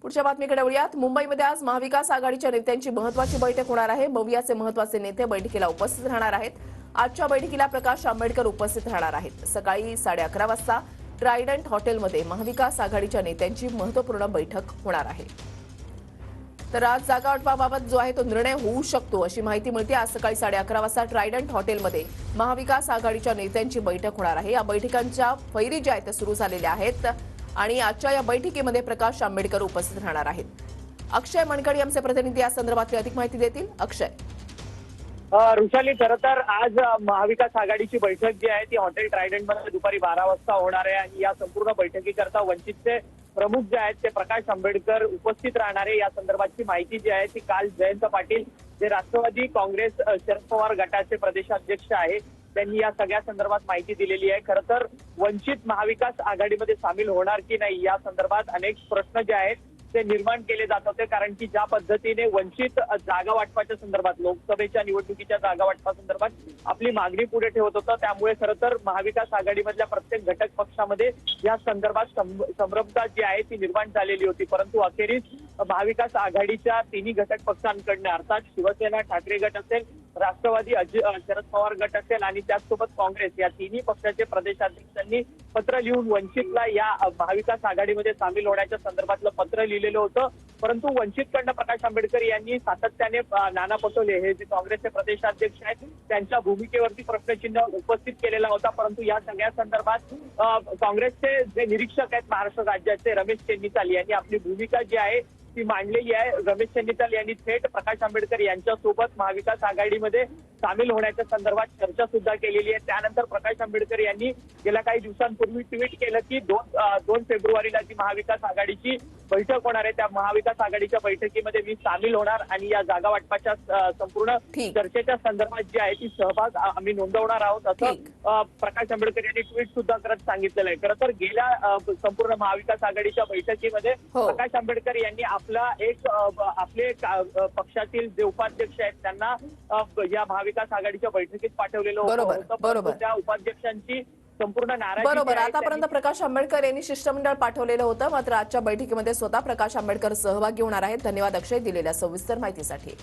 पुढच्या बातमीकडे वळूयात। मुंबईमध्ये आज महाविकास आघाडीच्या नेत्यांची महत्त्वाची बैठक होणार आहे। मवियाचे महत्त्वाचे नेते बैठकीला उपस्थित राहणार आहेत। आजच्या बैठकीला प्रकाश आंबेडकर उपस्थित राहणार आहेत। सकाळी 11:30 वाजता ट्रायडंट हॉटेलमध्ये महाविकास आघाडीच्या नेत्यांची महत्त्वपूर्ण बैठक होणार आहे। तर आज जागा वाटपाबाबत जो आहे तो निर्णय होऊ शकतो अशी माहिती मिळते। आज सकाळी 11:30 वाजता ट्रायडंट हॉटेलमध्ये महाविकास आघाडीच्या नेत्यांची बैठक होणार आहे। या बैठकांच्या फैरी ज्या आहेत त्या सुरू झालेल्या आहेत आणि आजच्या या बैठकीमध्ये प्रकाश आंबेडकर उपस्थित राहणार आहेत। अक्षय मनकडी आमचे प्रतिनिधी या संदर्भातली अधिक माहिती देतील। अक्षय। ऋषाली, खरं तर आज महाविकास आघाडीची बैठक जी आहे ती हॉटेल ट्रायडंटमध्ये दुपारी 12 वाजता होणार आहे आणि या संपूर्ण बैठकीकरता वंचितचे प्रमुख जे आहेत ते प्रकाश आंबेडकर उपस्थित राहणार आहे। या संदर्भातची माहिती जी आहे ती काल जयंत पाटील जे राष्ट्रवादी काँग्रेस शरद पवार गटाचे प्रदेशाध्यक्ष आहे त्यांनी या सगळ्या संदर्भात माहिती दिलेली आहे। खरं तर वंचित महाविकास आघाडीमध्ये सामील होणार की नाही या संदर्भात अनेक प्रश्न जे आहेत ते निर्माण केले जात होते, कारण की ज्या पद्धतीने वंचित जागा वाटपाच्या संदर्भात लोकसभेच्या निवडणुकीच्या जागा वाटपासंदर्भात आपली मागणी पुढे ठेवत होतं, त्यामुळे खरं तर महाविकास आघाडीमधल्या प्रत्येक घटक पक्षामध्ये या संदर्भात संभ्रमता जी आहे ती निर्माण झालेली होती। परंतु अखेरीस महाविकास आघाडीच्या तिन्ही घटक पक्षांकडनं अर्थात शिवसेना ठाकरे गट असेल, राष्ट्रवादी शरद पवार गट असेल आणि त्याचसोबत काँग्रेस या तिन्ही पक्षाचे प्रदेशाध्यक्षांनी पत्र लिहून वंचितला या महाविकास आघाडीमध्ये सामील होण्याच्या संदर्भातलं पत्र लिहिलेलं होतं। परंतु वंचितकडनं प्रकाश आंबेडकर यांनी सातत्याने नाना पटोले हे जे काँग्रेसचे प्रदेशाध्यक्ष आहेत त्यांच्या भूमिकेवरती प्रश्नचिन्ह उपस्थित केलेला होता। परंतु या सगळ्या संदर्भात काँग्रेसचे जे निरीक्षक आहेत महाराष्ट्र राज्याचे रमेश चेन्नीताल यांनी आपली भूमिका जी आहे ती मांडलेली आहे। रमेश चेन्नीताल यांनी थेट प्रकाश आंबेडकर यांच्यासोबत महाविकास आघाडीमध्ये सामील होण्याच्या संदर्भात चर्चा सुद्धा केलेली आहे। त्यानंतर प्रकाश आंबेडकर यांनी गेल्या काही दिवसांपूर्वी ट्विट केलं की 2 फेब्रुवारीला जी महाविकास आघाडीची बैठक होणार आहे त्या महाविकास आघाडीच्या बैठकीमध्ये मी सामील होणार आणि या जागा वाटपाच्या संपूर्ण चर्चेच्या संदर्भात जी आहे ती सहभाग आम्ही नोंदवणार आहोत असं प्रकाश आंबेडकर यांनी ट्विट सुद्धा करत सांगितलेलं आहे। खरं तर गेल्या संपूर्ण महाविकास आघाडीच्या बैठकीमध्ये प्रकाश आंबेडकर यांनी आपले पक्षातील जे उपाध्यक्ष आहेत त्यांना या महाविकास आघाडीच्या बैठकीत पाठवलेलं होतं। त्या उपाध्यक्षांची संपूर्ण नाराजी बरोबर। आतापर्यंत प्रकाश आंबेडकर यांनी शिष्टमंडळ पाठवलेलं होतं, मात्र आजच्या बैठकीमध्ये स्वतः प्रकाश आंबेडकर सहभागी होणार आहेत। धन्यवाद अक्षय दिलेल्या सविस्तर माहितीसाठी।